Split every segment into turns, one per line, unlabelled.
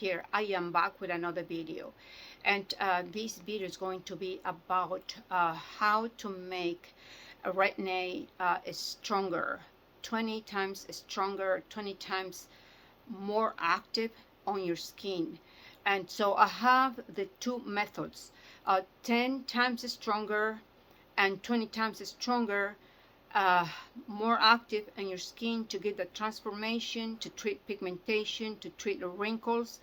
here. I am back with another video, and this video is going to be about how to make a Retin-A stronger, 20 times stronger, 20 times more active on your skin. And so I have the two methods, 10 times stronger and 20 times stronger, more active in your skin to get the transformation, to treat pigmentation, to treat the wrinkles.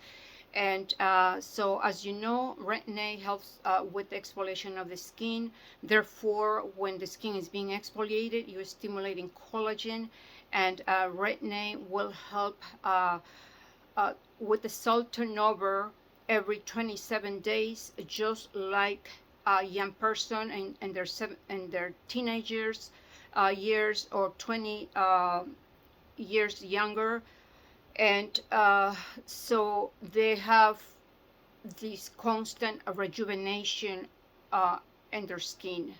And so as you know, Retin-A helps with the exfoliation of the skin. Therefore, when the skin is being exfoliated, you're stimulating collagen, and Retin-A will help with the cell turnover every 27 days, just like a young person in their teenagers years, or 20 years younger. And so they have this constant rejuvenation in their skin.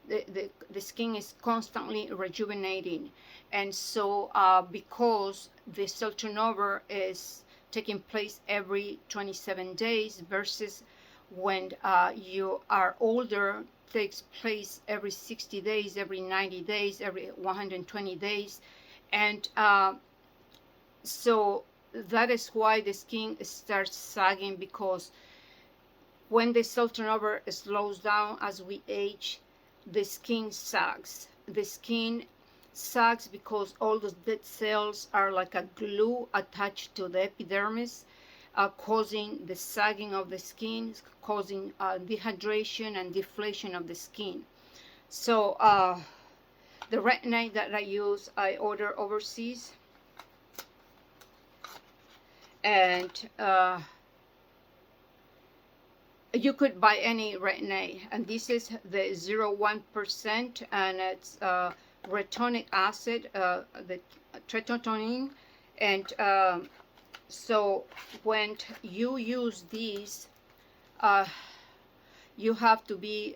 The skin is constantly rejuvenating. And so because the cell turnover is taking place every 27 days versus when you are older, takes place every 60 days, every 90 days, every 120 days. And so that is why the skin starts sagging, because when the cell turnover slows down as we age, the skin sags. The skin sags because all those dead cells are like a glue attached to the epidermis, causing the sagging of the skin, causing dehydration and deflation of the skin. So the Retin-A that I use, I order overseas, and you could buy any Retin-A, and this is the 0.1%, and it's retinoic acid, the tretinoin. And so when you use these, you have to be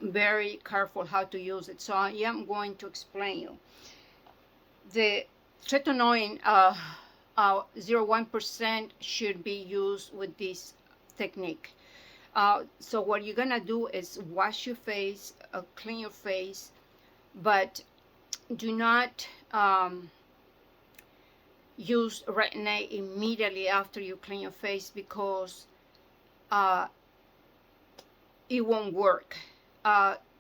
very careful how to use it. So I am going to explain you. The tretinoin 0.1% should be used with this technique. So what you're gonna do is wash your face, clean your face, but do not use Retin-A immediately after you clean your face, because it won't work.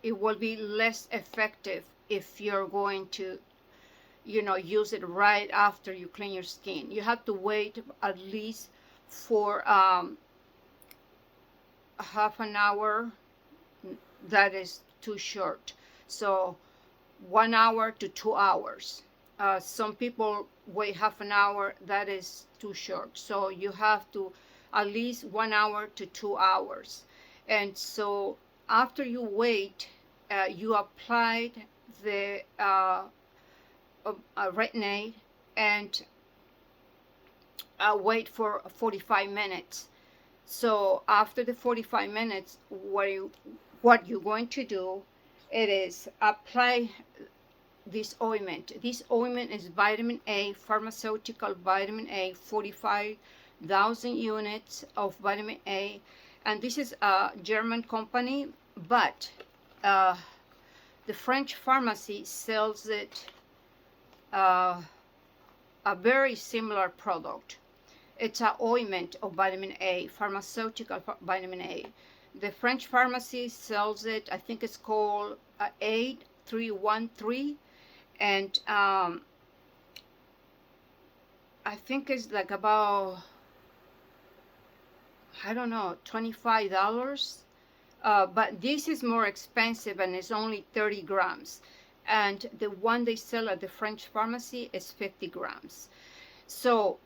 It will be less effective if you're going to, use it right after you clean your skin. You have to wait at least for half an hour. That is too short. So 1 hour to 2 hours. Some people wait half an hour. That is too short. So you have to at least 1 hour to 2 hours. And so after you wait, you applied the Retin-A, and wait for 45 minutes. So after the 45 minutes, what you're going to do, it is apply this ointment. This ointment is vitamin A, pharmaceutical vitamin A, 45,000 units of vitamin A. And this is a German company, but the French pharmacy sells it a very similar product. It's an ointment of vitamin A, pharmaceutical vitamin A. The French pharmacy sells it, I think it's called 8313, and I think it's like about, I don't know, $25. But this is more expensive, and it's only 30 grams. And the one they sell at the French pharmacy is 50 grams. So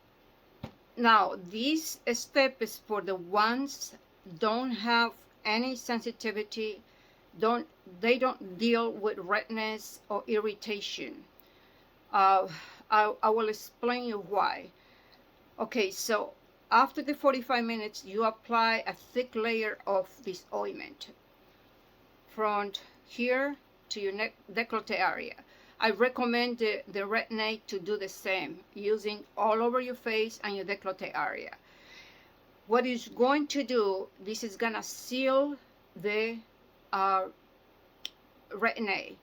now this step is for the ones don't have any sensitivity, they don't deal with redness or irritation. I will explain you why. Okay, so after the 45 minutes, you apply a thick layer of this ointment from here to your neck décolleté area. I recommend the Retin-A to do the same, using all over your face and your décolleté area. What it's going to do, this is gonna seal the uh, Retin-A.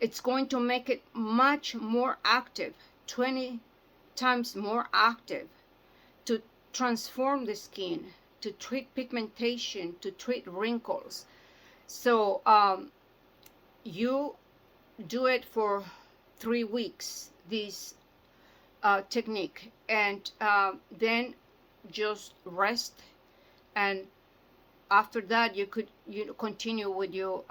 It's going to make it much more active, 20 times more active, to transform the skin, to treat pigmentation, to treat wrinkles. So you do it for 3 weeks, this technique, and then just rest, and after that you could continue with your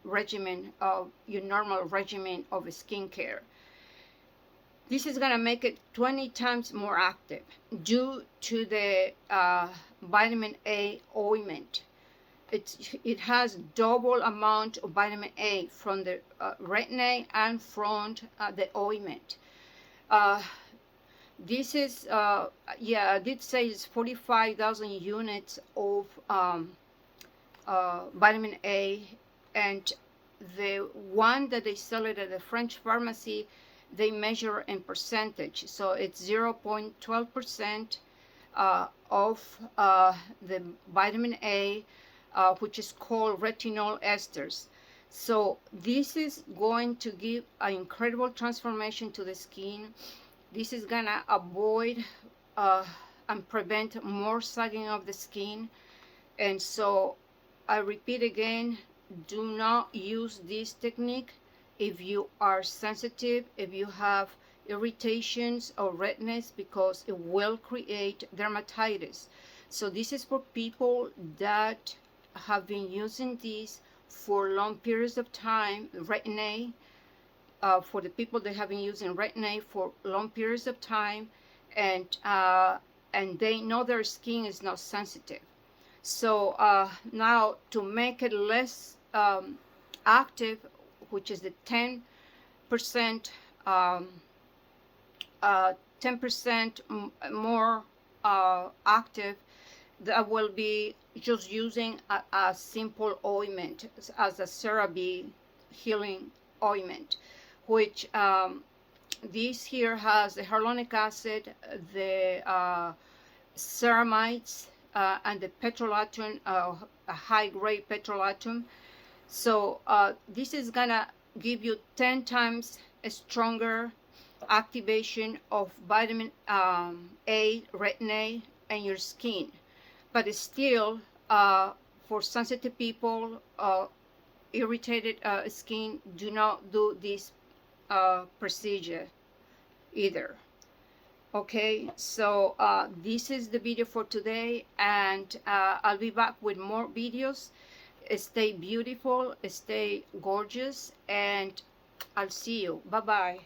regimen of your normal regimen of skincare. This is going to make it 20 times more active due to the vitamin A ointment. It has double amount of vitamin A from the Retin-A and from the ointment. This is yeah, I did say it's 45,000 units of vitamin A, and the one that they sell it at the French pharmacy, they measure in percentage, so it's 0.12% of the vitamin A, which is called retinol esters. So this is going to give an incredible transformation to the skin. This is gonna avoid and prevent more sagging of the skin. And so I repeat again, do not use this technique if you are sensitive, if you have irritations or redness, because it will create dermatitis. So this is for people that have been using this for long periods of time, Retin-A, for the people that have been using Retin-A for long periods of time, and they know their skin is not sensitive. So now, to make it less active, which is the 10%, 10% more active, that will be just using a simple ointment as a CeraVe healing ointment, which this here has the hyaluronic acid, the ceramides, and the petrolatum, a high-grade petrolatum. So this is gonna give you 10 times a stronger activation of vitamin A, Retin-A, in your skin. But it's still, for sensitive people, irritated skin, do not do this procedure either. Okay, so this is the video for today, and I'll be back with more videos. Stay beautiful, stay gorgeous, and I'll see you. Bye bye.